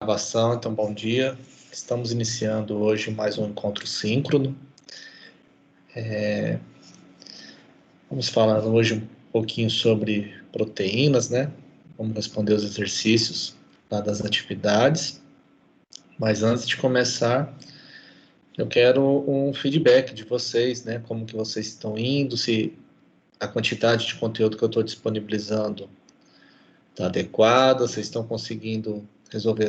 Gravação, então bom dia. Estamos iniciando hoje mais um encontro síncrono. Vamos falar hoje um pouquinho sobre proteínas, né? Vamos responder os exercícios lá das atividades. Mas antes de começar, eu quero um feedback de vocês, né? Como que vocês estão indo, se a quantidade de conteúdo que eu estou disponibilizando está adequada, vocês estão conseguindo resolver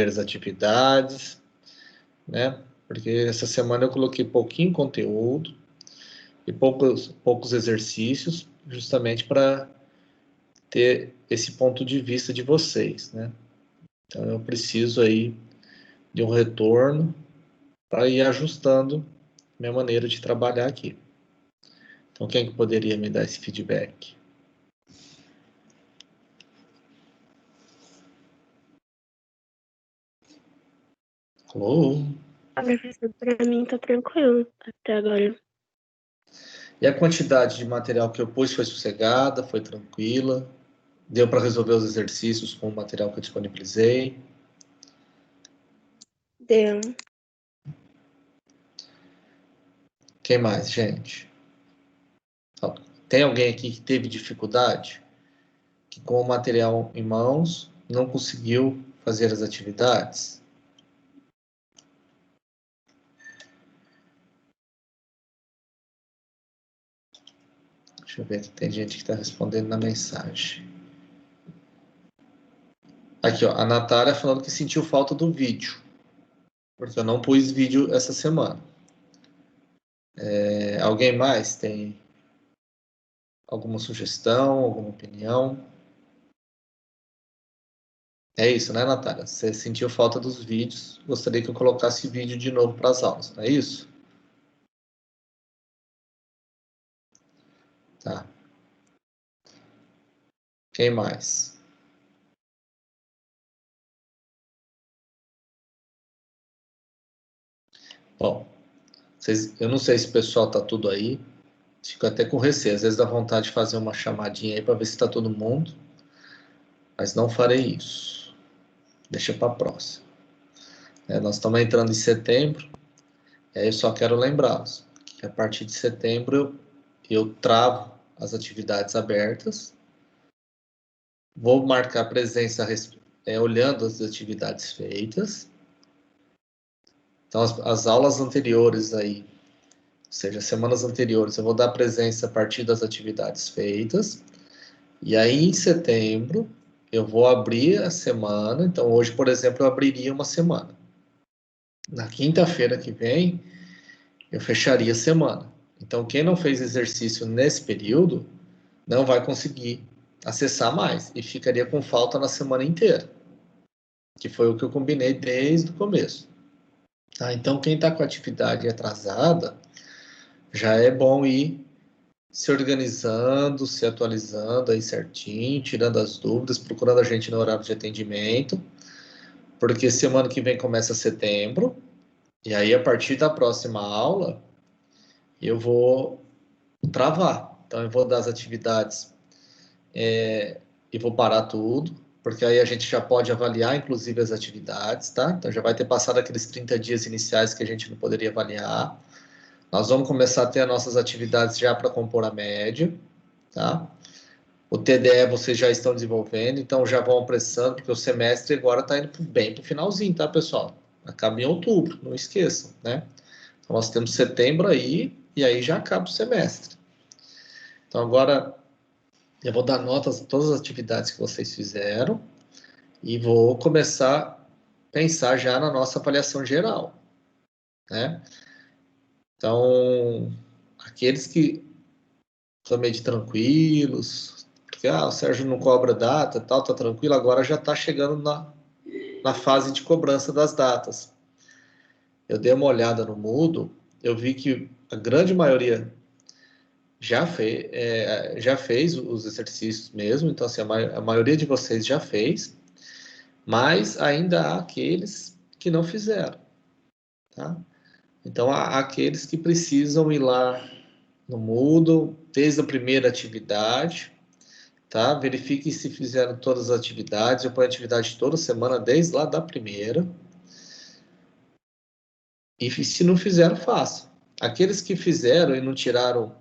as atividades, né? Porque essa semana eu coloquei pouquinho conteúdo e poucos exercícios, justamente para ter esse ponto de vista de vocês, né? Então eu preciso aí de um retorno para ir ajustando minha maneira de trabalhar aqui. Então quem que poderia me dar esse feedback? Alô? Professor, para mim tá tranquilo até agora. E a quantidade de material que eu pus foi sossegada, foi tranquila? Deu para resolver os exercícios com o material que eu disponibilizei? Deu. Quem mais, gente? Tem alguém aqui que teve dificuldade? Que com o material em mãos não conseguiu fazer as atividades? Deixa eu ver aqui, tem gente que está respondendo na mensagem. Aqui, ó, a Natália falando que sentiu falta do vídeo, porque eu não pus vídeo essa semana. Alguém mais tem alguma sugestão, alguma opinião? É isso, né, Natália? Você sentiu falta dos vídeos, gostaria que eu colocasse vídeo de novo para as aulas, não é isso? Tá. Quem mais? Bom, eu não sei se o pessoal tá tudo aí. Fico até com receio. Às vezes dá vontade de fazer uma chamadinha aí para ver se está todo mundo. Mas não farei isso. Deixa para a próxima. Nós estamos entrando em setembro. E aí eu só quero lembrá-los que a partir de setembro eu travo as atividades abertas. Vou marcar presença olhando as atividades feitas. Então, as aulas anteriores aí, ou seja, semanas anteriores, eu vou dar presença a partir das atividades feitas. E aí, em setembro, eu vou abrir a semana. Então, hoje, por exemplo, eu abriria uma semana. Na quinta-feira que vem, eu fecharia a semana. Então, quem não fez exercício nesse período, não vai conseguir acessar mais. E ficaria com falta na semana inteira. Que foi o que eu combinei desde o começo. Tá? Então, quem está com a atividade atrasada, já é bom ir se organizando, se atualizando aí certinho, tirando as dúvidas, procurando a gente no horário de atendimento, porque semana que vem começa setembro, e aí a partir da próxima aula eu vou travar. Então eu vou dar as atividades e vou parar tudo, porque aí a gente já pode avaliar inclusive as atividades, tá? Então já vai ter passado aqueles 30 dias iniciais que a gente não poderia avaliar. Nós vamos começar a ter as nossas atividades já para compor a média, tá? O TDE vocês já estão desenvolvendo, então já vão apressando, porque o semestre agora está indo bem para o finalzinho, tá, pessoal? Acaba em outubro, não esqueçam, né? Então nós temos setembro aí, e aí já acaba o semestre. Então agora eu vou dar notas de todas as atividades que vocês fizeram e vou começar a pensar já na nossa avaliação geral, né? Então, aqueles que são meio de tranquilos, porque o Sérgio não cobra data, tal, tá tranquilo, agora já está chegando na fase de cobrança das datas. Eu dei uma olhada no Moodle, eu vi que a grande maioria já fez os exercícios mesmo, então assim, a maioria de vocês já fez, mas ainda há aqueles que não fizeram, tá? Então há aqueles que precisam ir lá no Moodle, desde a primeira atividade, tá? Verifique se fizeram todas as atividades. Eu ponho atividade toda semana, desde lá da primeira. E se não fizeram, faça. Aqueles que fizeram e não tiraram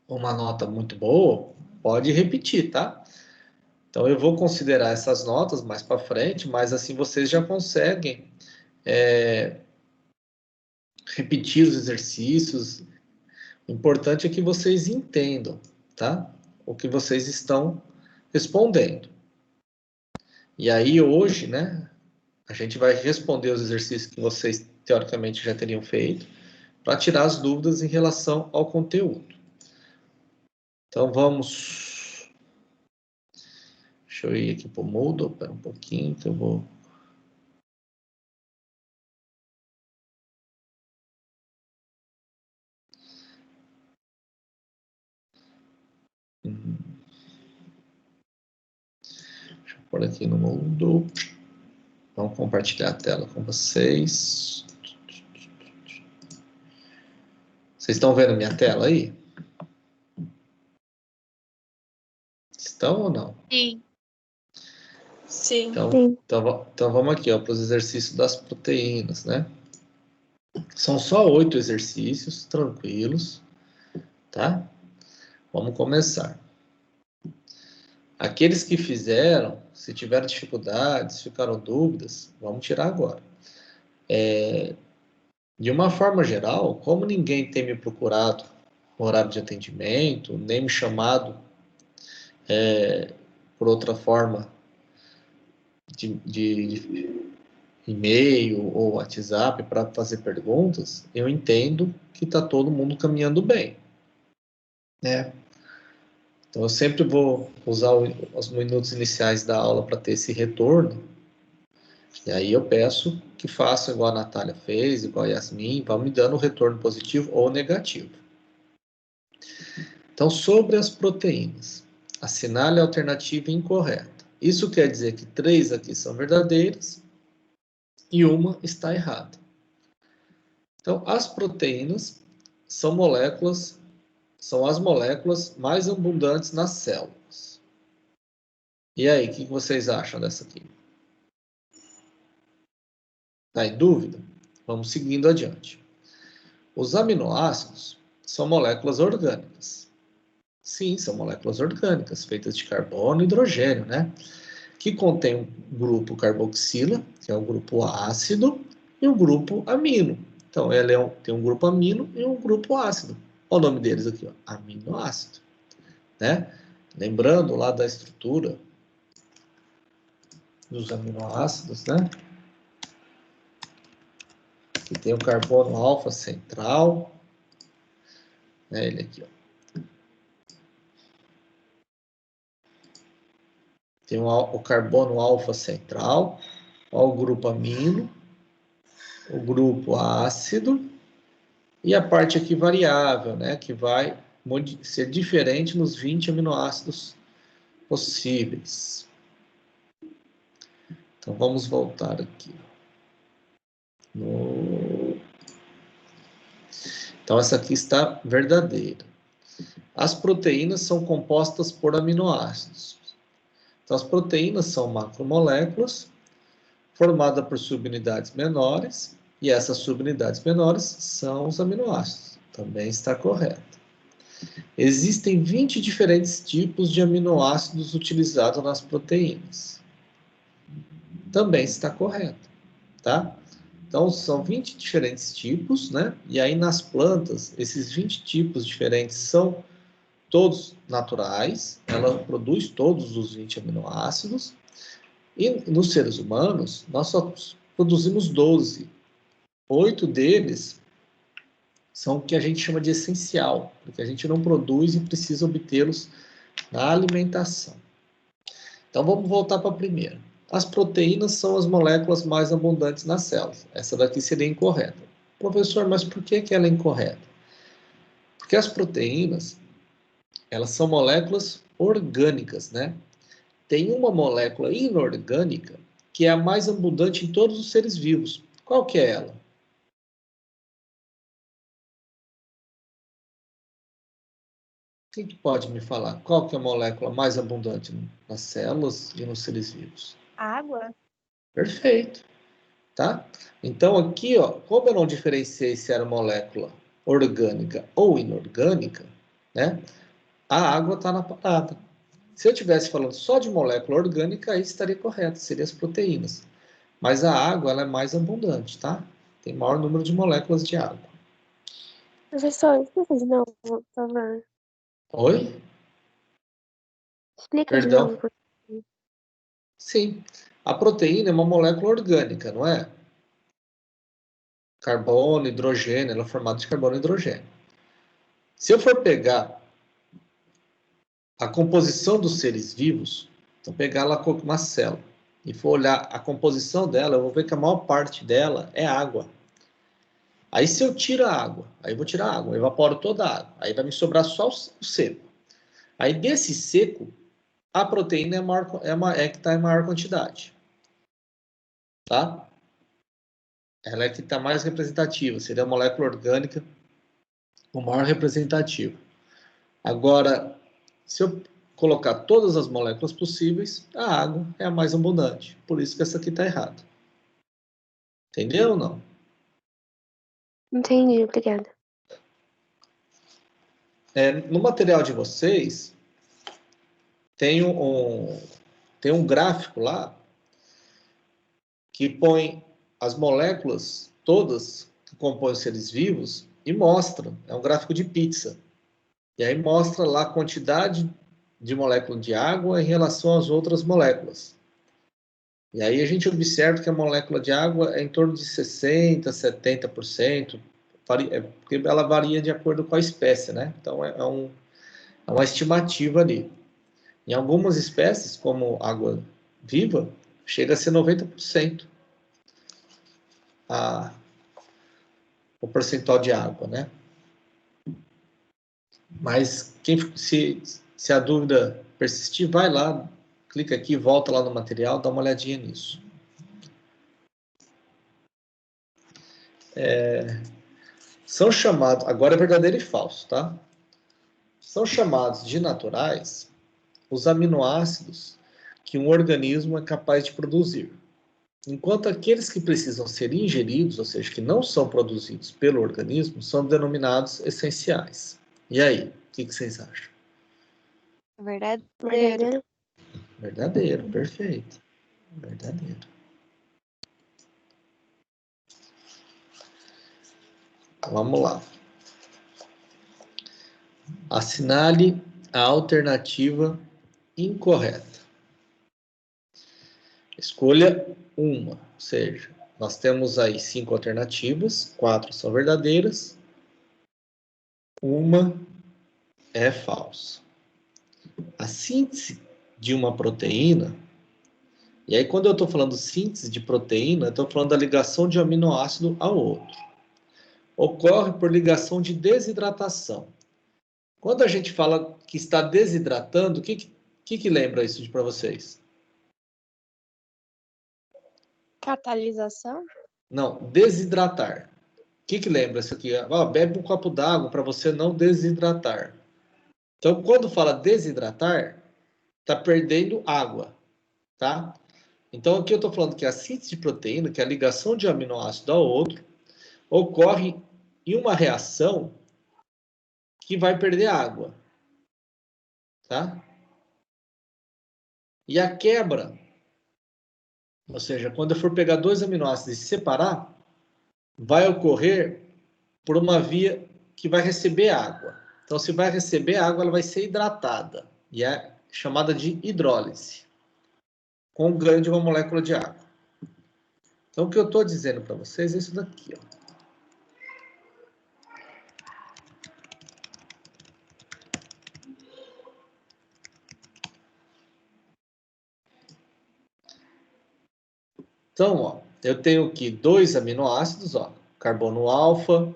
uma nota muito boa, pode repetir, tá? Então, eu vou considerar essas notas mais para frente, mas assim vocês já conseguem repetir os exercícios. O importante é que vocês entendam, tá? O que vocês estão respondendo. E aí, hoje, né, a gente vai responder os exercícios que vocês, teoricamente, já teriam feito, para tirar as dúvidas em relação ao conteúdo. Então, vamos... Deixa eu ir aqui para o Moodle, espera um pouquinho, que eu vou... Deixa eu pôr aqui no Moodle. Vamos compartilhar a tela com vocês. Vocês estão vendo minha tela aí? Estão ou não? Sim. Sim. Então vamos aqui, para os exercícios das proteínas, né? São só 8 exercícios, tranquilos, tá? Vamos começar. Aqueles que fizeram, se tiveram dificuldades, ficaram dúvidas, vamos tirar agora. De uma forma geral, como ninguém tem me procurado no horário de atendimento, nem me chamado por outra forma de e-mail ou WhatsApp para fazer perguntas, eu entendo que está todo mundo caminhando bem, né? Então, eu sempre vou usar os minutos iniciais da aula para ter esse retorno, e aí eu peço que façam igual a Natália fez, igual a Yasmin, vão me dando retorno positivo ou negativo. Então, sobre as proteínas, assinale a alternativa incorreta. Isso quer dizer que 3 aqui são verdadeiras e uma está errada. Então, as proteínas são as moléculas mais abundantes nas células. E aí, o que vocês acham dessa aqui? Está em dúvida? Vamos seguindo adiante. Os aminoácidos são moléculas orgânicas. Sim, são moléculas orgânicas, feitas de carbono e hidrogênio, né? Que contém um grupo carboxila, que é o grupo ácido, e o grupo amino. Então, ela tem um grupo amino e um grupo ácido. Olha o nome deles aqui, ó, aminoácido, né? Lembrando lá da estrutura dos aminoácidos, né? Que tem o carbono alfa central, né? Ele aqui, ó. Tem o carbono alfa central, ó, o grupo amino, o grupo ácido e a parte aqui variável, né? Que vai ser diferente nos 20 aminoácidos possíveis. Então, vamos voltar aqui. Então, essa aqui está verdadeira. As proteínas são compostas por aminoácidos. Então, as proteínas são macromoléculas formadas por subunidades menores, e essas subunidades menores são os aminoácidos. Também está correto. Existem 20 diferentes tipos de aminoácidos utilizados nas proteínas. Também está correto, tá? Então, são 20 diferentes tipos, né? E aí, nas plantas, esses 20 tipos diferentes são todos naturais, ela produz todos os 20 aminoácidos, e nos seres humanos, nós só produzimos 12. 8 deles são o que a gente chama de essencial, porque a gente não produz e precisa obtê-los na alimentação. Então, vamos voltar para a primeira. As proteínas são as moléculas mais abundantes nas células. Essa daqui seria incorreta. Professor, mas por que ela é incorreta? Porque as proteínas, elas são moléculas orgânicas, né? Tem uma molécula inorgânica que é a mais abundante em todos os seres vivos. Qual que é ela? Quem que pode me falar? Qual que é a molécula mais abundante nas células e nos seres vivos? Água. Perfeito. Tá? Então aqui, ó, como eu não diferenciei se era molécula orgânica ou inorgânica, né? A água está na parada. Se eu estivesse falando só de molécula orgânica, aí estaria correto, seriam as proteínas. Mas a água, ela é mais abundante, tá? Tem maior número de moléculas de água. Professor, explica de novo, por favor. Oi? Explica de Perdão? novo. Sim. A proteína é uma molécula orgânica, não é? Carbono, hidrogênio, ela é formada de carbono e hidrogênio. Se eu for pegar a composição dos seres vivos, então pegar lá com uma célula e for olhar a composição dela, eu vou ver que a maior parte dela é água. Aí se eu tiro a água, aí eu vou tirar a água, eu evaporo toda a água, aí vai me sobrar só o seco. Aí desse seco, a proteína é que está em maior quantidade. Tá? Ela é que está mais representativa, seria a molécula orgânica o maior representativo. Agora, se eu colocar todas as moléculas possíveis, a água é a mais abundante. Por isso que essa aqui está errada. Entendeu ou não? Entendi, obrigada. No material de vocês, tem um gráfico lá que põe as moléculas todas que compõem os seres vivos e mostra. É um gráfico de pizza. E aí mostra lá a quantidade de molécula de água em relação às outras moléculas. E aí a gente observa que a molécula de água é em torno de 60%, 70%, porque ela varia de acordo com a espécie, né? Então é uma estimativa ali. Em algumas espécies, como água viva, chega a ser 90% o percentual de água, né? Mas se a dúvida persistir, vai lá, clica aqui, volta lá no material, dá uma olhadinha nisso. São chamados, agora é verdadeiro e falso, tá? São chamados de naturais os aminoácidos que um organismo é capaz de produzir, enquanto aqueles que precisam ser ingeridos, ou seja, que não são produzidos pelo organismo, são denominados essenciais. E aí, o que vocês acham? Verdadeiro. Verdadeiro, perfeito. Verdadeiro. Vamos lá. Assinale a alternativa incorreta. Escolha uma, ou seja, nós temos aí 5 alternativas, 4 são verdadeiras, uma é falsa. A síntese de uma proteína, e aí quando eu estou falando síntese de proteína, eu estou falando da ligação de um aminoácido ao outro. Ocorre por ligação de desidratação. Quando a gente fala que está desidratando, o que lembra isso para vocês? Catalisação? Não, desidratar. O que lembra isso aqui? Bebe um copo d'água para você não desidratar. Então, quando fala desidratar, está perdendo água, tá? Então, aqui eu estou falando que a síntese de proteína, que é a ligação de um aminoácido ao outro, ocorre em uma reação que vai perder água, tá? E a quebra, ou seja, quando eu for pegar 2 aminoácidos e separar, vai ocorrer por uma via que vai receber água. Então, se vai receber água, ela vai ser hidratada, e é chamada de hidrólise, com o ganho de uma molécula de água. Então, o que eu estou dizendo para vocês é isso daqui, ó. Então, ó, eu tenho aqui 2 aminoácidos, ó, carbono alfa,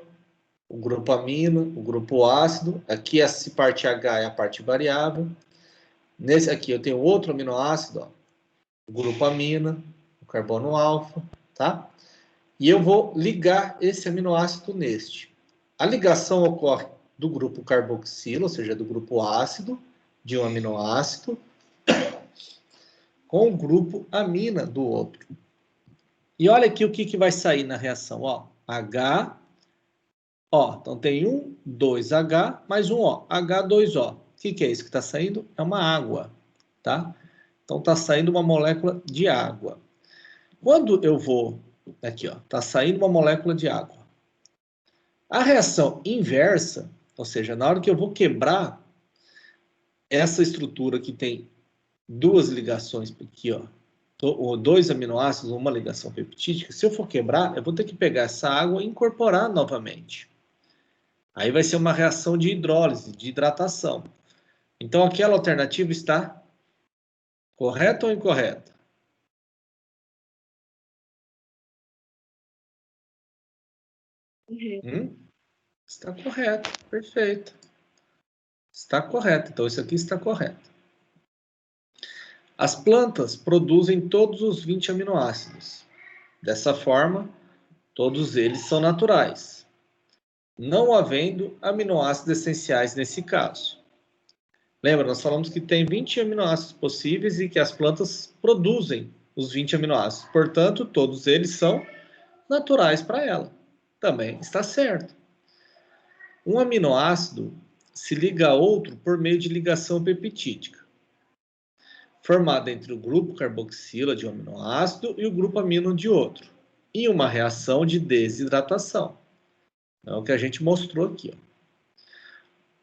o grupo amino, o grupo ácido. Aqui essa parte H é a parte variável. Nesse aqui eu tenho outro aminoácido, ó, o grupo amina, o carbono alfa, tá? E eu vou ligar esse aminoácido neste. A ligação ocorre do grupo carboxilo, ou seja, do grupo ácido, de um aminoácido, com o grupo amina do outro. E olha aqui o que vai sair na reação, ó. H, ó, então tem 2H mais um O, H2O. O que é isso que está saindo? É uma água, tá? Então está saindo uma molécula de água. Quando eu vou, aqui ó, está saindo uma molécula de água. A reação inversa, ou seja, na hora que eu vou quebrar essa estrutura que tem duas ligações aqui, ó, dois aminoácidos, uma ligação peptídica, se eu for quebrar, eu vou ter que pegar essa água e incorporar novamente. Aí vai ser uma reação de hidrólise, de hidratação. Então, aquela alternativa está correta ou incorreta? Está correto, perfeito. Está correto, então isso aqui está correto. As plantas produzem todos os 20 aminoácidos. Dessa forma, todos eles são naturais, não havendo aminoácidos essenciais nesse caso. Lembra, nós falamos que tem 20 aminoácidos possíveis e que as plantas produzem os 20 aminoácidos. Portanto, todos eles são naturais para ela. Também está certo. Um aminoácido se liga a outro por meio de ligação peptídica, formada entre o grupo carboxila de um aminoácido e o grupo amino de outro, em uma reação de desidratação. É o que a gente mostrou aqui, ó.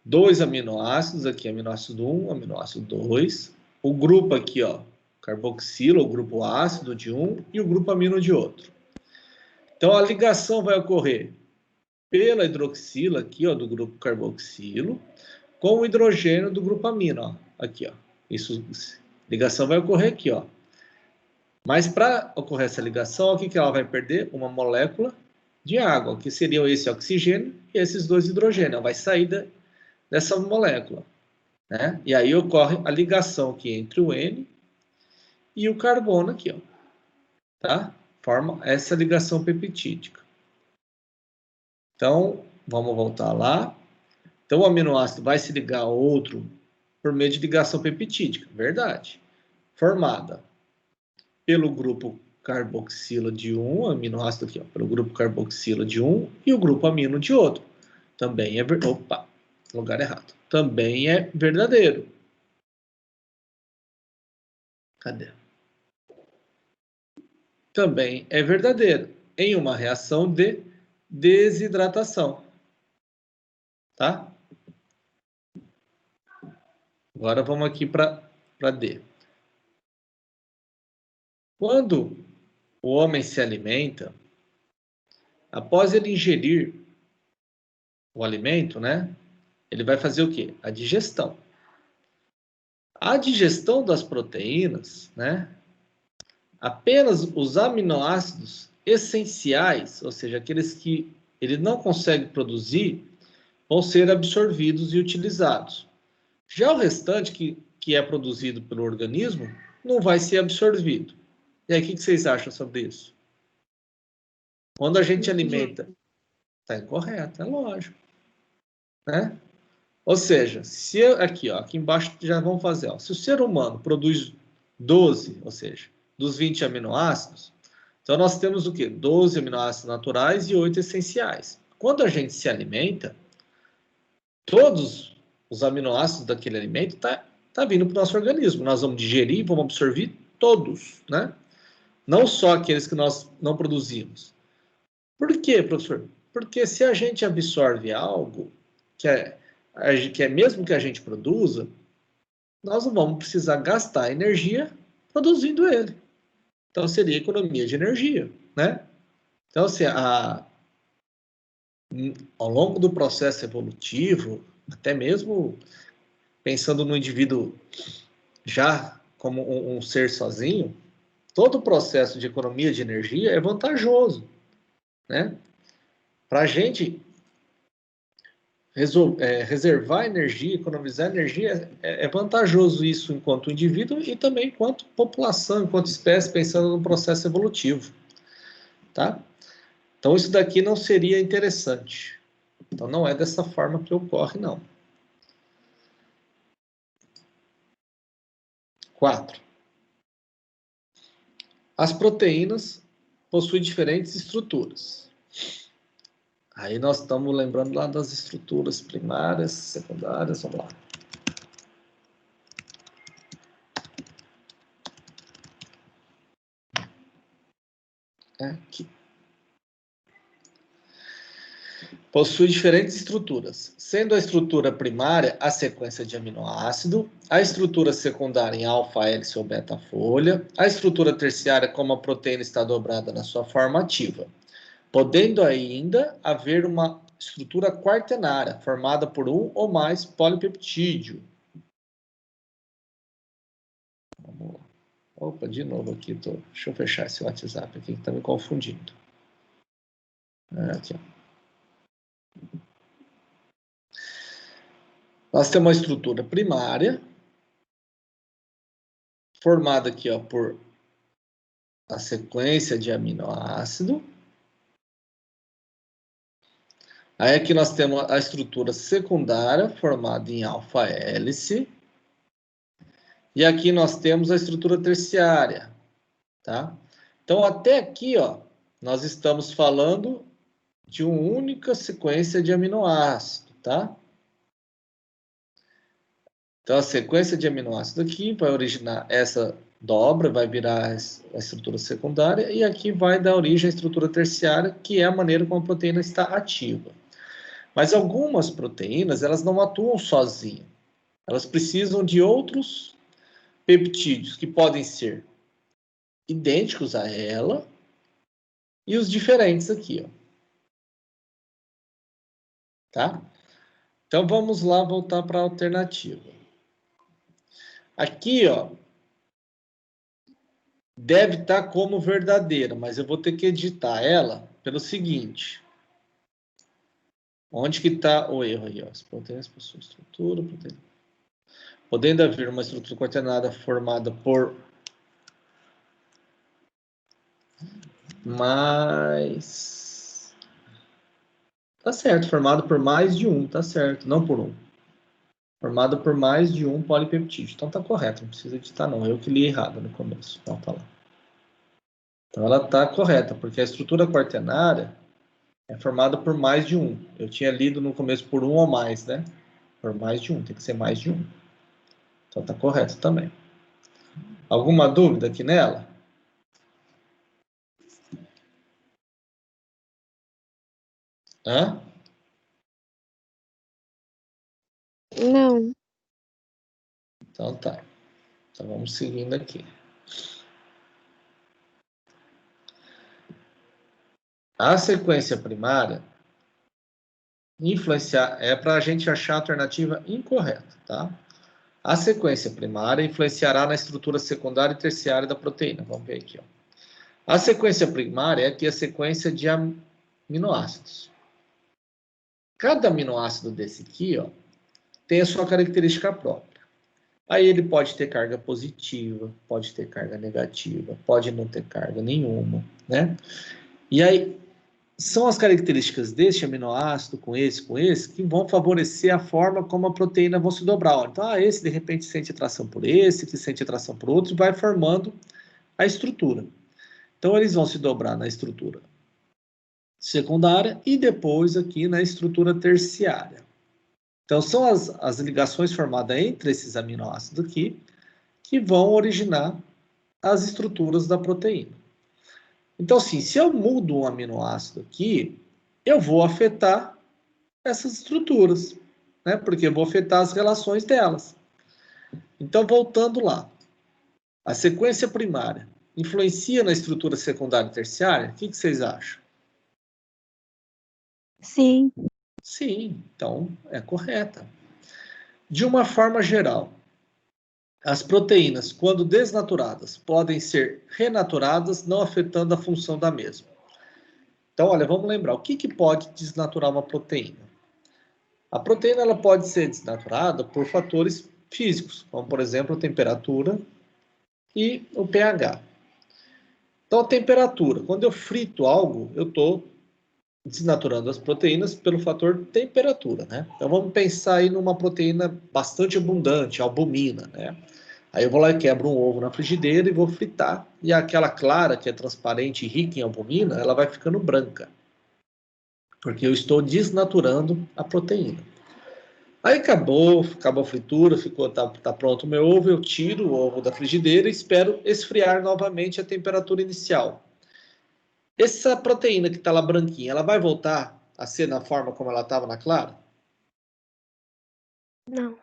Dois aminoácidos aqui, aminoácido 1, aminoácido 2. O grupo aqui, ó, carboxila, o grupo ácido de um e o grupo amino de outro. Então, a ligação vai ocorrer pela hidroxila aqui, ó, do grupo carboxilo, com o hidrogênio do grupo amino, ó, aqui, ó. Isso, ligação vai ocorrer aqui, ó. Mas para ocorrer essa ligação, ó, o que ela vai perder? Uma molécula de água, que seriam esse oxigênio e esses dois hidrogênios. Vai sair dessa molécula, né? E aí ocorre a ligação aqui entre o N e o carbono aqui, ó, tá? Forma essa ligação peptídica. Então, vamos voltar lá. Então, o aminoácido vai se ligar a outro por meio de ligação peptídica, verdade. Formada pelo grupo carboxila de um, aminoácido aqui, ó, pelo grupo carboxila de um e o grupo amino de outro. Também é verdade. Opa, lugar errado. Também é verdadeiro. Cadê? Também é verdadeiro. Em uma reação de desidratação. Tá? Agora vamos aqui para D. Quando o homem se alimenta, após ele ingerir o alimento, né? Ele vai fazer o quê? A digestão. A digestão das proteínas, né? Apenas os aminoácidos essenciais, ou seja, aqueles que ele não consegue produzir, vão ser absorvidos e utilizados. Já o restante, que é produzido pelo organismo, não vai ser absorvido. E aí, o que vocês acham sobre isso? Quando a gente alimenta... Está incorreto, é lógico. Né? Ou seja, se aqui, ó, aqui embaixo já vamos fazer, ó, se o ser humano produz 12, ou seja, dos 20 aminoácidos, então nós temos o quê? 12 aminoácidos naturais e 8 essenciais. Quando a gente se alimenta, todos os aminoácidos daquele alimento tá vindo para o nosso organismo. Nós vamos digerir, vamos absorver todos, né? Não só aqueles que nós não produzimos. Por quê, professor? Porque se a gente absorve algo que é mesmo que a gente produza, nós não vamos precisar gastar energia produzindo ele. Então, seria economia de energia, né? Então, assim, ao longo do processo evolutivo, até mesmo pensando no indivíduo já como um ser sozinho, todo o processo de economia de energia é vantajoso, né? Para a gente reservar energia, economizar energia, é vantajoso isso enquanto indivíduo e também enquanto população, enquanto espécie, pensando no processo evolutivo, tá? Então, isso daqui não seria interessante, Então, não é dessa forma que ocorre, não. 4. As proteínas possuem diferentes estruturas. Aí nós estamos lembrando lá das estruturas primárias, secundárias, vamos lá. Aqui. Possui diferentes estruturas, sendo a estrutura primária a sequência de aminoácido, a estrutura secundária em alfa-hélice ou beta-folha, a estrutura terciária como a proteína está dobrada na sua forma ativa, podendo ainda haver uma estrutura quaternária, formada por um ou mais polipeptídeo. Vamos lá. Opa, de novo aqui, deixa eu fechar esse WhatsApp aqui que está me confundindo. Aqui, ó. Nós temos uma estrutura primária, formada aqui ó, por a sequência de aminoácido. Aí aqui nós temos a estrutura secundária, formada em alfa-hélice. E aqui nós temos a estrutura terciária, tá? Então, até aqui, ó, nós estamos falando de uma única sequência de aminoácido, tá? Então, a sequência de aminoácido aqui vai originar essa dobra, vai virar a estrutura secundária, e aqui vai dar origem à estrutura terciária, que é a maneira como a proteína está ativa. Mas algumas proteínas, elas não atuam sozinhas. Elas precisam de outros peptídeos, que podem ser idênticos a ela, e os diferentes aqui, ó. Tá? Então, vamos lá voltar para a alternativa. Aqui, ó, deve estar como verdadeira, mas eu vou ter que editar ela pelo seguinte. Onde que está o erro aí? Ó? As proteínas possuem estrutura, proteína. Podendo haver uma estrutura quaternada formada por mais... Tá certo, formado por mais de um, tá certo, não por um. Formado por mais de um polipeptídeo. Então tá correto, não precisa editar não. Eu que li errado no começo. Então tá lá. Então ela tá correta, porque a estrutura quaternária é formada por mais de um. Eu tinha lido no começo por um ou mais, né? Por mais de um, tem que ser mais de um. Então tá correto também. Alguma dúvida aqui nela? Hã? Não. Então tá. Então vamos seguindo aqui. A sequência primária influenciar é para a gente achar a alternativa incorreta, tá? A sequência primária influenciará na estrutura secundária e terciária da proteína. Vamos ver aqui, ó. A sequência primária é aqui a sequência de aminoácidos. Cada aminoácido desse aqui, ó, tem a sua característica própria. Aí ele pode ter carga positiva, pode ter carga negativa, pode não ter carga nenhuma, né? E aí são as características deste aminoácido com esse, que vão favorecer a forma como a proteína vai se dobrar. Então, esse de repente sente atração por esse, que sente atração por outro, e vai formando a estrutura. Então, eles vão se dobrar na estrutura secundária e depois aqui na estrutura terciária. Então, são as ligações formadas entre esses aminoácidos aqui que vão originar as estruturas da proteína. Então, assim, se eu mudo um aminoácido aqui, eu vou afetar essas estruturas, né? Porque eu vou afetar as relações delas. Então, voltando lá. A sequência primária influencia na estrutura secundária e terciária? O que vocês acham? Sim. Sim, então é correta. De uma forma geral, as proteínas, quando desnaturadas, podem ser renaturadas, não afetando a função da mesma. Então, olha, vamos lembrar, o que pode desnaturar uma proteína? A proteína ela pode ser desnaturada por fatores físicos, como, por exemplo, a temperatura e o pH. Então, a temperatura, quando eu frito algo, eu estou desnaturando as proteínas pelo fator temperatura, né? Então vamos pensar aí numa proteína bastante abundante, albumina, né? Aí eu vou lá e quebro um ovo na frigideira e vou fritar. E aquela clara, que é transparente e rica em albumina, ela vai ficando branca. Porque eu estou desnaturando a proteína. Aí acabou a fritura, tá pronto o meu ovo, eu tiro o ovo da frigideira e espero esfriar novamente a temperatura inicial. Essa proteína que está lá branquinha, ela vai voltar a ser na forma como ela estava na clara? Não.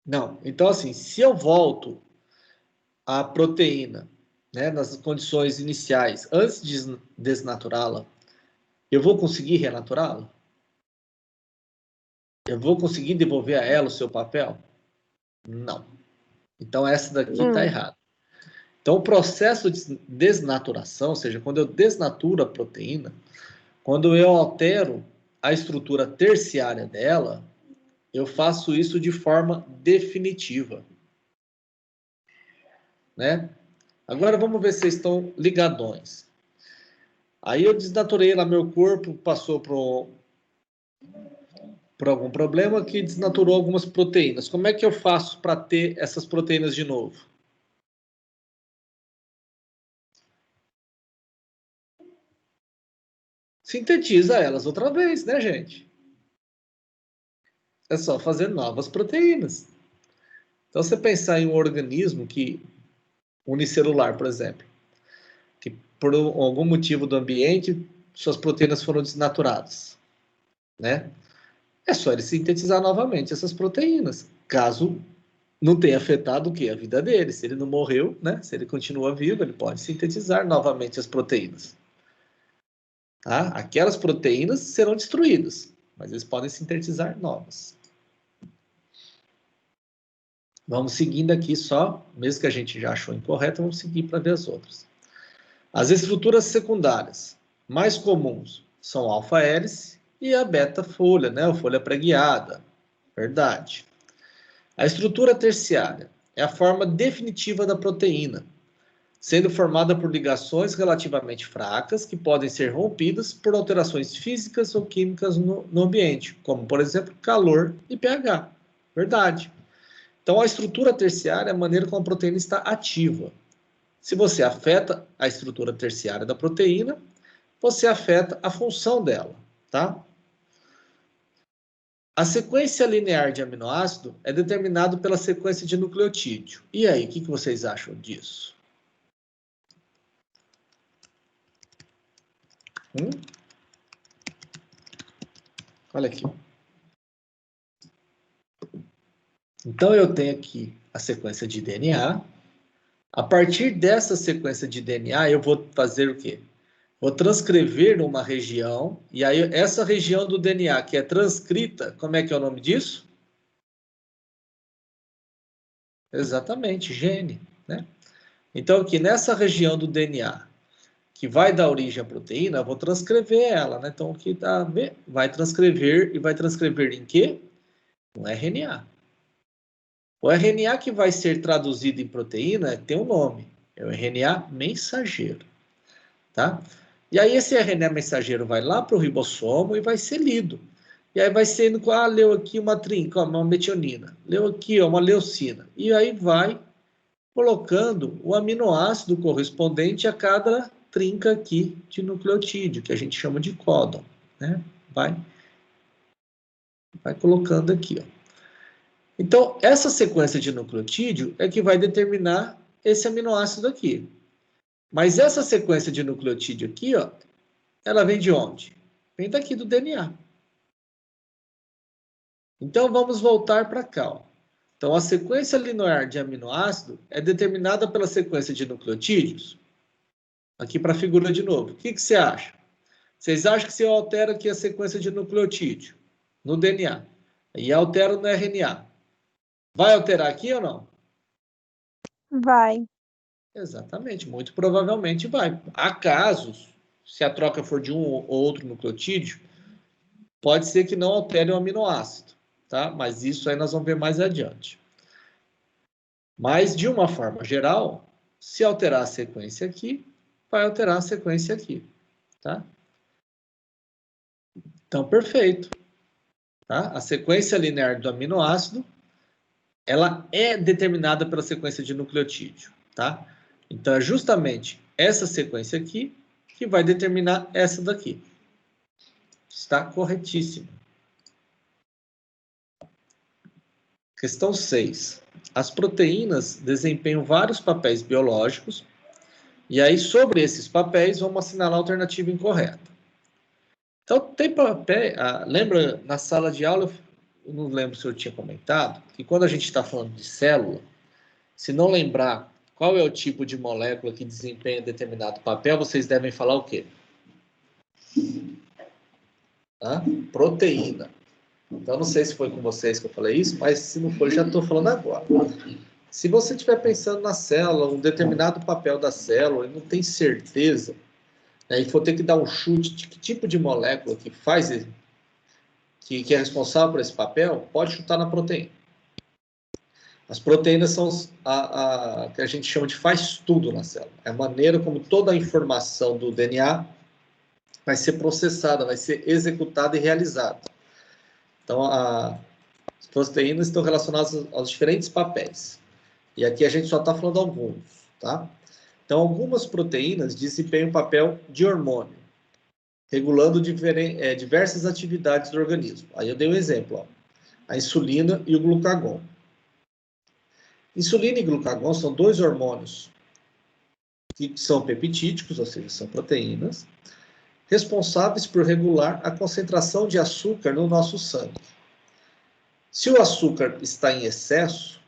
Não. Então, assim, se eu volto a proteína, né, nas condições iniciais, antes de desnaturá-la, eu vou conseguir renaturá-la? Eu vou conseguir devolver a ela o seu papel? Não. Então, essa daqui está Não. errada. Então, o processo de desnaturação, ou seja, quando eu desnaturo a proteína, quando eu altero a estrutura terciária dela, eu faço isso de forma definitiva, né? Agora vamos ver se vocês estão ligadões. Aí eu desnaturei lá meu corpo, passou por algum problema que desnaturou algumas proteínas. Como é que eu faço para ter essas proteínas de novo? Sintetiza elas outra vez, né, gente? É só fazer novas proteínas. Então, você pensar em um organismo que unicelular, por exemplo, que por algum motivo do ambiente suas proteínas foram desnaturadas, né? É só ele sintetizar novamente essas proteínas, caso não tenha afetado o quê? A vida dele. Se ele não morreu, né? Se ele continua vivo, ele pode sintetizar novamente as proteínas. Tá? Aquelas proteínas serão destruídas, mas eles podem sintetizar novas. Vamos seguindo aqui só, mesmo que a gente já achou incorreto, vamos seguir para ver as outras. As estruturas secundárias mais comuns são alfa-hélice e a beta-folha, né? A folha pré-guiada. Verdade. A estrutura terciária é a forma definitiva da proteína, sendo formada por ligações relativamente fracas que podem ser rompidas por alterações físicas ou químicas no ambiente, como, por exemplo, calor e pH. Verdade. Então, a estrutura terciária é a maneira como a proteína está ativa. Se você afeta a estrutura terciária da proteína, você afeta a função dela, tá? A sequência linear de aminoácido é determinado pela sequência de nucleotídeo. E aí, o que vocês acham disso? Olha aqui. Então, eu tenho aqui a sequência de DNA. A partir dessa sequência de DNA, eu vou fazer o quê? Vou transcrever uma região, e aí essa região do DNA que é transcrita, como é que é o nome disso? Exatamente, gene, né? Então, aqui nessa região do DNA, que vai dar origem à proteína, eu vou transcrever ela, né? Então, aqui tá, vai transcrever, e vai transcrever em quê? No RNA. O RNA que vai ser traduzido em proteína tem um nome, é o RNA mensageiro, tá? E aí esse RNA mensageiro vai lá para o ribossomo e vai ser lido. E aí vai sendo, leu aqui uma trinca, uma metionina, leu aqui uma leucina. E aí vai colocando o aminoácido correspondente a cada trinca aqui de nucleotídeo, que a gente chama de códon, né? Vai colocando aqui, ó. Então, essa sequência de nucleotídeo é que vai determinar esse aminoácido aqui. Mas essa sequência de nucleotídeo aqui, ó, ela vem de onde? Vem daqui do DNA. Então, vamos voltar para cá, ó. Então, a sequência linear de aminoácido é determinada pela sequência de nucleotídeos. Aqui para a figura de novo. O que você acha? Vocês acham que se eu altero aqui a sequência de nucleotídeo no DNA e altero no RNA, vai alterar aqui ou não? Vai. Exatamente, muito provavelmente vai. Há casos, se a troca for de um ou outro nucleotídeo, pode ser que não altere o aminoácido, tá? Mas isso aí nós vamos ver mais adiante. Mas, de uma forma geral, se alterar a sequência aqui, vai alterar a sequência aqui, tá? Então, perfeito. Tá? A sequência linear do aminoácido, ela é determinada pela sequência de nucleotídeo. Tá? Então, é justamente essa sequência aqui que vai determinar essa daqui. Está corretíssimo. Questão 6. As proteínas desempenham vários papéis biológicos, e aí, sobre esses papéis, vamos assinalar a alternativa incorreta. Então, tem papel. Lembra, na sala de aula, eu não lembro se eu tinha comentado, que quando a gente está falando de célula, se não lembrar qual é o tipo de molécula que desempenha determinado papel, vocês devem falar o quê? Proteína. Então, não sei se foi com vocês que eu falei isso, mas se não for, já estou falando agora. Se você estiver pensando na célula, um determinado papel da célula, e não tem certeza, e for ter que dar um chute de que tipo de molécula que faz, que é responsável por esse papel, pode chutar na proteína. As proteínas são que a gente chama de faz tudo na célula. É a maneira como toda a informação do DNA vai ser processada, vai ser executada e realizada. Então, as proteínas estão relacionadas aos diferentes papéis. E aqui a gente só está falando alguns, tá? Então, algumas proteínas desempenham o papel de hormônio, regulando diversas atividades do organismo. Aí eu dei um exemplo, ó. A insulina e o glucagon. Insulina e glucagon são dois hormônios que são peptídicos, ou seja, são proteínas, responsáveis por regular a concentração de açúcar no nosso sangue. Se o açúcar está em excesso,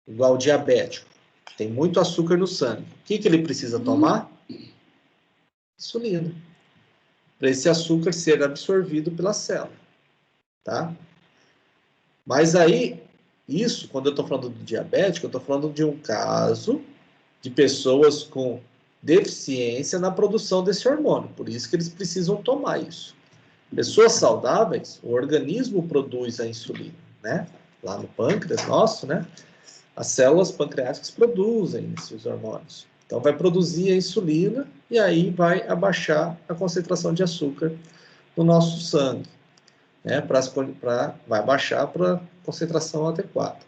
igual diabético, tem muito açúcar no sangue, o que ele precisa tomar? Insulina. Para esse açúcar ser absorvido pela célula. Tá? Mas aí, isso, quando eu estou falando do diabético, eu estou falando de um caso de pessoas com deficiência na produção desse hormônio. Por isso que eles precisam tomar isso. Pessoas saudáveis, o organismo produz a insulina, né? Lá no pâncreas nosso, né? As células pancreáticas produzem esses hormônios. Então, vai produzir a insulina e aí vai abaixar a concentração de açúcar no nosso sangue, né? Vai baixar para a concentração adequada.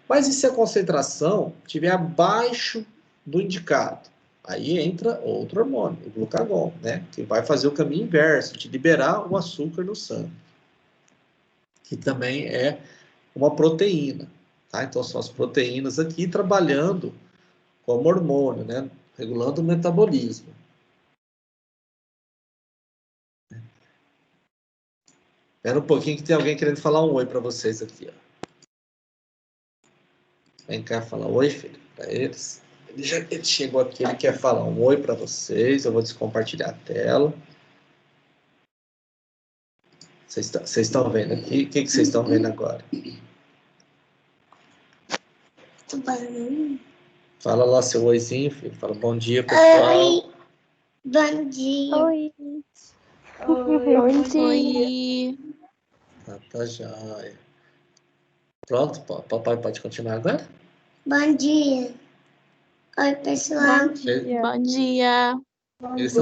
Mas e se a concentração estiver abaixo do indicado? Aí entra outro hormônio, o glucagon, né? Que vai fazer o caminho inverso, de liberar o açúcar no sangue, que também é uma proteína. Tá? Então, são as proteínas aqui trabalhando como hormônio, né? Regulando o metabolismo. Espera um pouquinho que tem alguém querendo falar um oi para vocês aqui. Ó. Vem cá falar oi, filho, para eles. Ele chegou aqui, ele quer falar um oi para vocês. Eu vou descompartilhar a tela. Vocês estão vendo aqui? O que vocês estão vendo agora? Fala lá seu oizinho, filho. Fala bom dia, pessoal. Oi. Bom dia. Oi. Bom dia. Tá joia. Pronto, papai pode continuar agora? Bom dia. Oi, pessoal. Bom dia. Eles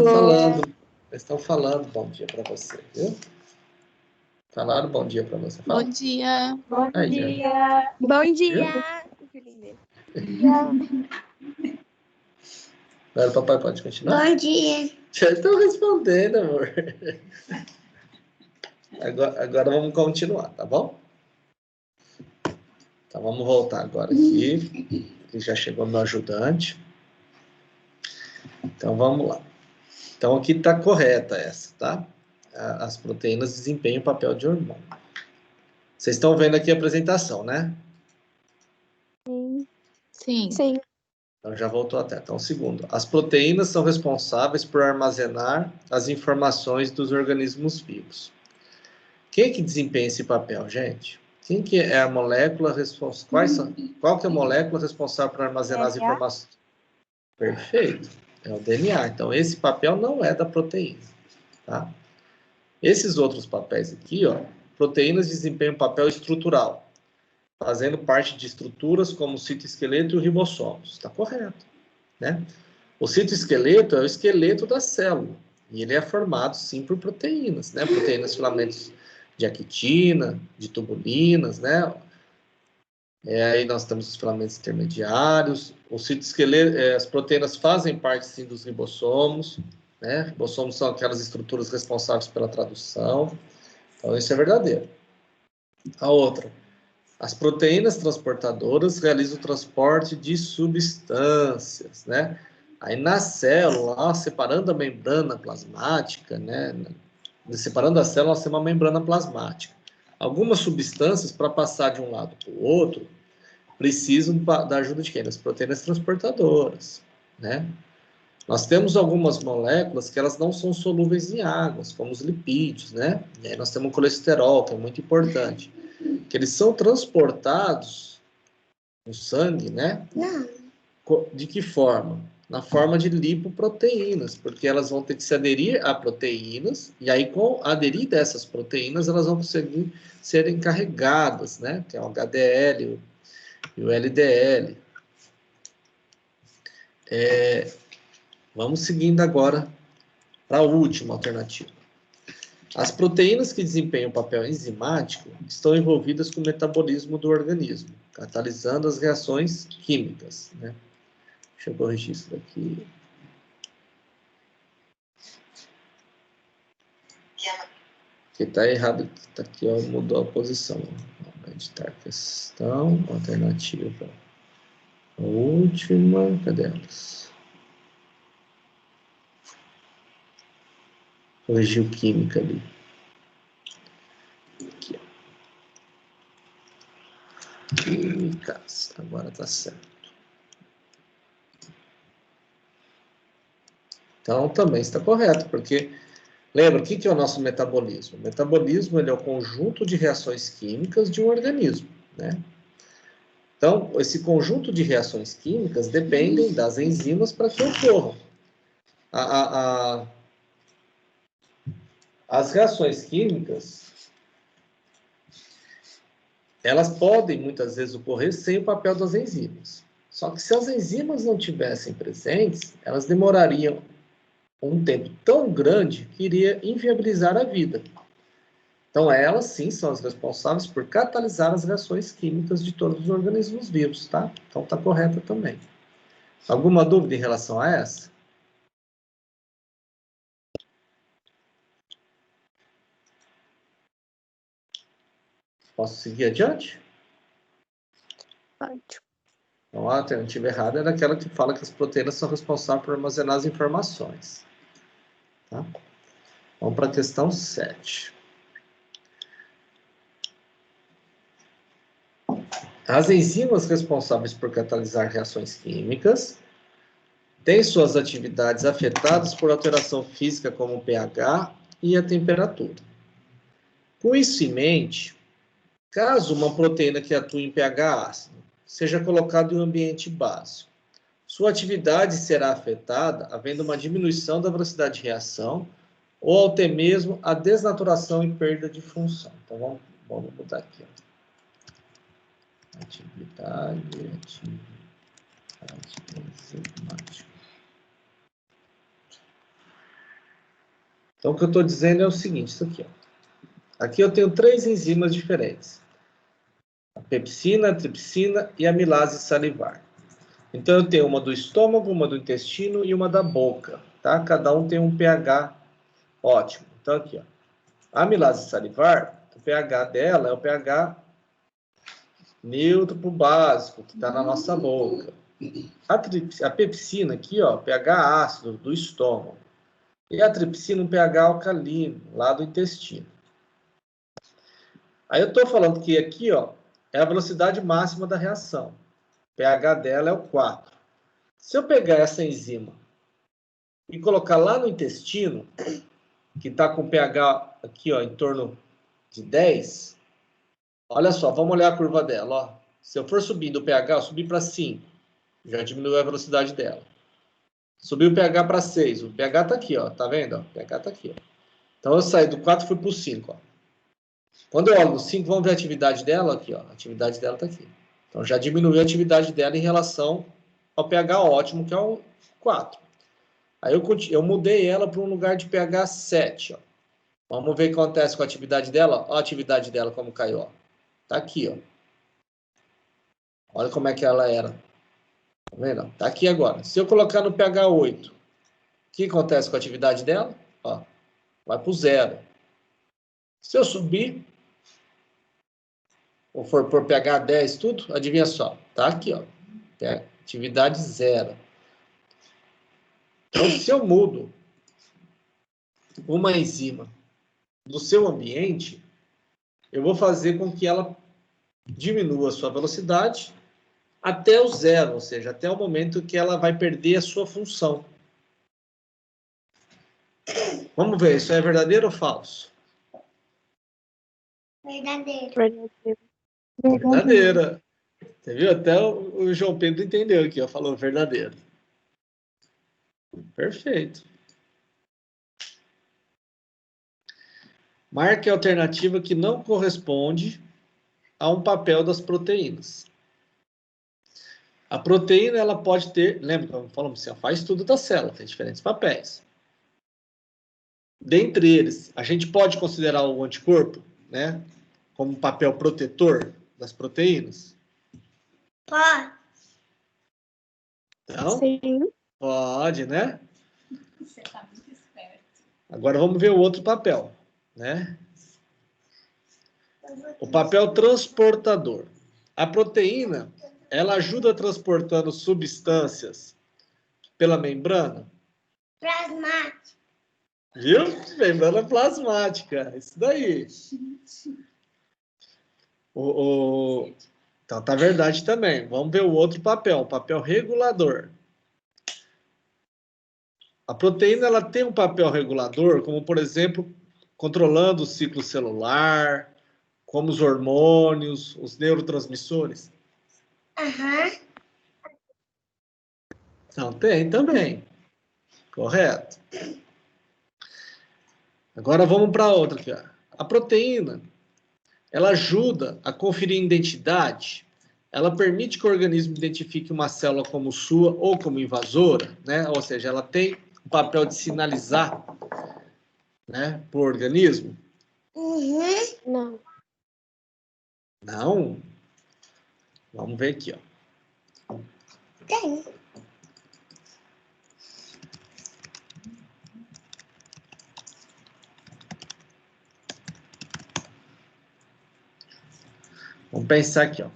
estão falando bom dia para você, viu? Falaram bom dia para você. Fala. Bom dia. Aí, dia. Bom dia. Agora o papai pode continuar? Bom dia. Já estão respondendo, amor. Agora vamos continuar, tá bom? Então vamos voltar agora aqui. Que já chegou meu ajudante. Então vamos lá. Então aqui está correta essa, tá? As proteínas desempenham o papel de hormônio. Vocês estão vendo aqui a apresentação, né? Sim. Então já voltou até. Então, segundo, as proteínas são responsáveis por armazenar as informações dos organismos vivos. Quem que desempenha esse papel, gente? Quem que é a molécula responsável? Qual que é a molécula responsável por armazenar as informações? Perfeito. É o DNA. Então, esse papel não é da proteína. Tá? Esses outros papéis aqui, ó, proteínas desempenham um papel estrutural, fazendo parte de estruturas como o citoesqueleto e o ribossomos. Está correto. Né? O citoesqueleto é o esqueleto da célula. E ele é formado, sim, por proteínas, né? Proteínas, filamentos de actina, de tubulinas, né? Aí nós temos os filamentos intermediários. O citoesqueleto, as proteínas fazem parte, sim, dos ribossomos, né? Ribossomos são aquelas estruturas responsáveis pela tradução. Então, isso é verdadeiro. A outra, as proteínas transportadoras realizam o transporte de substâncias, né? Aí na célula, ó, separando a membrana plasmática, né? Separando a célula, nós temos uma membrana plasmática. Algumas substâncias, para passar de um lado para o outro, precisam da ajuda de quem? Das proteínas transportadoras, né? Nós temos algumas moléculas que elas não são solúveis em águas, como os lipídios, né? E aí nós temos o colesterol, que é muito importante, que eles são transportados no sangue, né? De que forma? Na forma de lipoproteínas, porque elas vão ter que se aderir a proteínas, e aí com aderir dessas proteínas, elas vão conseguir serem carregadas, né? Que é o HDL e o LDL. Vamos seguindo agora para a última alternativa. As proteínas que desempenham papel enzimático estão envolvidas com o metabolismo do organismo, catalisando as reações químicas, né? Deixa eu corrigir isso daqui. Que está errado, tá aqui, ó, mudou a posição. Vamos editar a questão, alternativa. A última, cadê elas? Corrigiu química ali. Aqui, ó. Químicas, agora está certo. Então, também está correto, porque, lembra, o que é o nosso metabolismo? O metabolismo ele é o conjunto de reações químicas de um organismo, né? Então, esse conjunto de reações químicas dependem das enzimas para que ocorram. As reações químicas, elas podem, muitas vezes, ocorrer sem o papel das enzimas. Só que se as enzimas não tivessem presentes, elas demorariam um tempo tão grande que iria inviabilizar a vida. Então, elas, sim, são as responsáveis por catalisar as reações químicas de todos os organismos vivos, tá? Então, está correta também. Alguma dúvida em relação a essa? Posso seguir adiante? Pode. Então, a alternativa errada é aquela que fala que as proteínas são responsáveis por armazenar as informações. Tá? Vamos para a questão 7. As enzimas responsáveis por catalisar reações químicas têm suas atividades afetadas por alteração física como o pH e a temperatura. Com isso em mente, caso uma proteína que atue em pH ácido seja colocada em um ambiente básico, sua atividade será afetada havendo uma diminuição da velocidade de reação ou até mesmo a desnaturação e perda de função. Então, vamos mudar aqui. Ó. Atividade enzimática. Então, o que eu estou dizendo é o seguinte, isso aqui. Ó. Aqui eu tenho 3 enzimas diferentes. A pepsina, a tripsina e a amilase salivar. Então, eu tenho uma do estômago, uma do intestino e uma da boca. Tá? Cada um tem um pH ótimo. Então, aqui, ó. A amilase salivar, o pH dela é o pH neutro para o básico, que está na nossa boca. A pepsina aqui, ó, pH ácido do estômago. E a tripsina, um pH alcalino, lá do intestino. Aí eu estou falando que aqui, ó, é a velocidade máxima da reação. O pH dela é o 4. Se eu pegar essa enzima e colocar lá no intestino, que está com pH aqui, ó, em torno de 10, olha só, vamos olhar a curva dela, ó. Se eu for subindo o pH, eu subi para 5, já diminuiu a velocidade dela. Subiu o pH para 6, o pH está aqui, ó, tá vendo? Ó, o pH está aqui, ó. Então eu saí do 4 e fui para o 5, ó. Quando eu olho no 5, vamos ver a atividade dela aqui, ó. A atividade dela está aqui. Então já diminuiu a atividade dela em relação ao pH ótimo, que é o 4. Aí eu mudei ela para um lugar de pH 7, ó. Vamos ver o que acontece com a atividade dela. Olha a atividade dela como caiu, ó. Tá aqui, ó. Olha como é que ela era. Tá vendo? Tá aqui agora. Se eu colocar no pH 8, o que acontece com a atividade dela? Ó, vai para o 0. Se eu subir, ou for por pH 10, tudo, adivinha só. Tá aqui, ó. Atividade 0. Então, se eu mudo uma enzima do seu ambiente, eu vou fazer com que ela diminua a sua velocidade até o 0, ou seja, até o momento que ela vai perder a sua função. Vamos ver, isso é verdadeiro ou falso? Verdadeiro. Verdadeiro. Verdadeira. Você viu? Até o João Pedro entendeu aqui, ó, falou verdadeiro. Perfeito. Marque a alternativa que não corresponde a um papel das proteínas. A proteína, ela pode ter... Lembra que falamos assim, faz tudo da célula, tem diferentes papéis. Dentre eles, a gente pode considerar o anticorpo, né, como papel protetor das proteínas? Pode. Então, Sim. pode, né? Você tá muito esperto. Agora vamos ver o outro papel, né? O papel transportador. A proteína, ela ajuda transportando substâncias pela membrana. Plasmático. Viu? Membrana plasmática. Isso daí. Então tá verdade também. Vamos ver o outro papel, o papel regulador. A proteína, ela tem um papel regulador, como por exemplo, controlando o ciclo celular, como os hormônios, os neurotransmissores. Aham. Não, tem também. Correto. Agora vamos para outra aqui, ó. A proteína, ela ajuda a conferir identidade, ela permite que o organismo identifique uma célula como sua ou como invasora, né? Ou seja, ela tem o papel de sinalizar, né, para o organismo. Uhum. Não. Não. Vamos ver aqui, ó. Tem. Vamos pensar aqui, ó.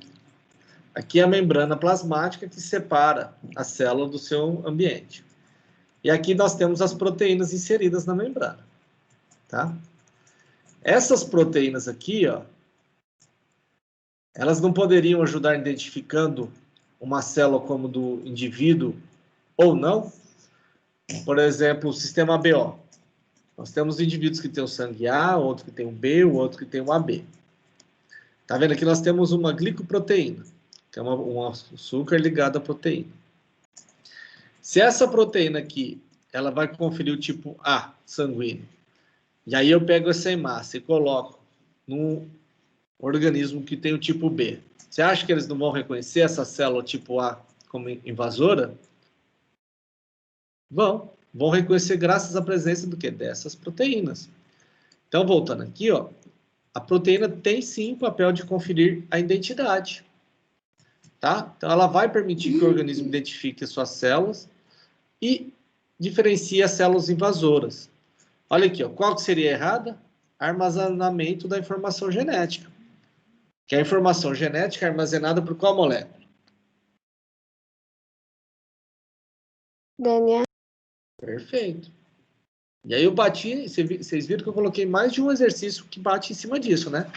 Aqui é a membrana plasmática que separa a célula do seu ambiente. E aqui nós temos as proteínas inseridas na membrana, tá? Essas proteínas aqui, ó, elas não poderiam ajudar identificando uma célula como do indivíduo ou não? Por exemplo, o sistema BO. Nós temos indivíduos que têm o sangue A, outro que tem o B, o outro que tem o AB. Tá vendo? Aqui nós temos uma glicoproteína, que é um açúcar ligado à proteína. Se essa proteína aqui, ela vai conferir o tipo A sanguíneo, e aí eu pego essa hemácia e coloco num organismo que tem o tipo B, você acha que eles não vão reconhecer essa célula tipo A como invasora? Vão reconhecer graças à presença do quê? Dessas proteínas. Então, voltando aqui, ó, a proteína tem sim o papel de conferir a identidade. Tá? Então, ela vai permitir que o organismo identifique as suas células e diferencie as células invasoras. Olha aqui, ó, qual que seria a errada? Armazenamento da informação genética. Que a informação genética é armazenada por qual molécula? DNA. Perfeito. E aí eu bati, vocês viram que eu coloquei mais de um exercício que bate em cima disso, né?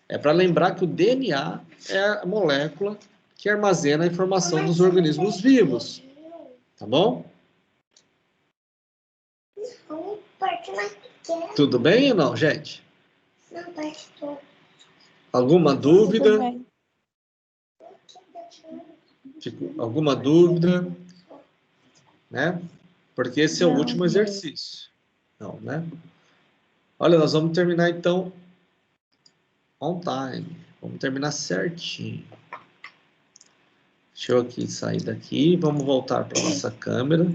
É para lembrar que o DNA é a molécula que armazena a informação dos organismos vivos. Tá bom? Não, parte mais pequena. Tudo bem ou não, gente? Não, parte toda. Alguma Tudo dúvida? bem. Alguma dúvida? Né? Porque esse é o Não, último não. exercício. Não, né? Olha, nós vamos terminar então on time. Vamos terminar certinho. Deixa eu aqui sair daqui. Vamos voltar para nossa câmera.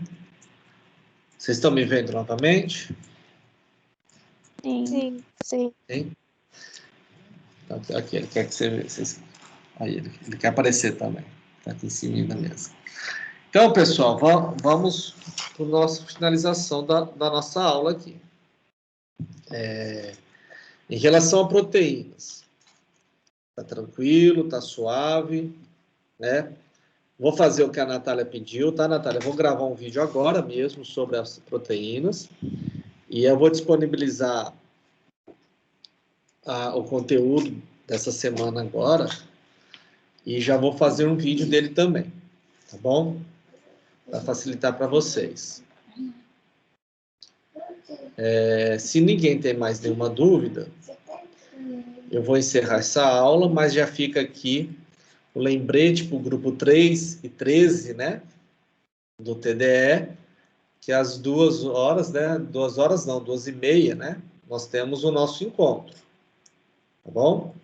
Vocês estão me vendo novamente? Sim. Sim. Sim? Aqui, ele quer que vocês... Aí, ele quer aparecer também. Está aqui em cima da mesa. Então, pessoal, vamos para a nossa finalização da nossa aula aqui. Em relação a proteínas, tá tranquilo, tá suave, né? Vou fazer o que a Natália pediu, tá, Natália? Vou gravar um vídeo agora mesmo sobre as proteínas e eu vou disponibilizar o conteúdo dessa semana agora e já vou fazer um vídeo dele também, tá bom? Para facilitar para vocês. Se ninguém tem mais nenhuma dúvida, eu vou encerrar essa aula, mas já fica aqui o lembrete para o grupo 3 e 13, né? Do TDE, que às 2 horas, né? 2 horas não, 2h30, né? Nós temos o nosso encontro. Tá bom?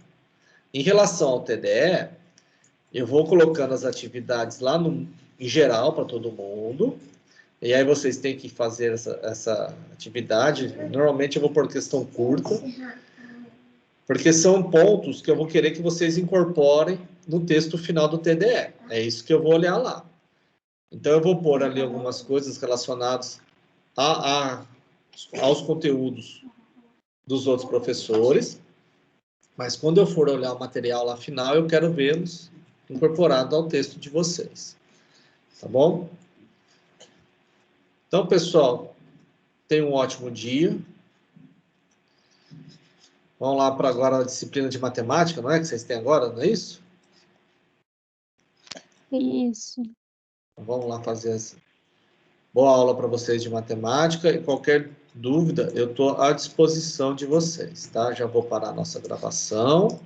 Em relação ao TDE, eu vou colocando as atividades lá em geral para todo mundo. E aí vocês têm que fazer essa atividade. Normalmente eu vou por questão curta, porque são pontos que eu vou querer que vocês incorporem no texto final do TDE. É isso que eu vou olhar lá. Então, eu vou pôr ali algumas coisas relacionadas aos conteúdos dos outros professores, mas quando eu for olhar o material lá final, eu quero vê-los incorporados ao texto de vocês. Tá bom? Então, pessoal, tenham um ótimo dia. Vamos lá para agora a disciplina de matemática, não é? Que vocês têm agora, não é isso? Isso. Então, vamos lá fazer essa boa aula para vocês de matemática e qualquer dúvida, eu estou à disposição de vocês, tá? Já vou parar a nossa gravação.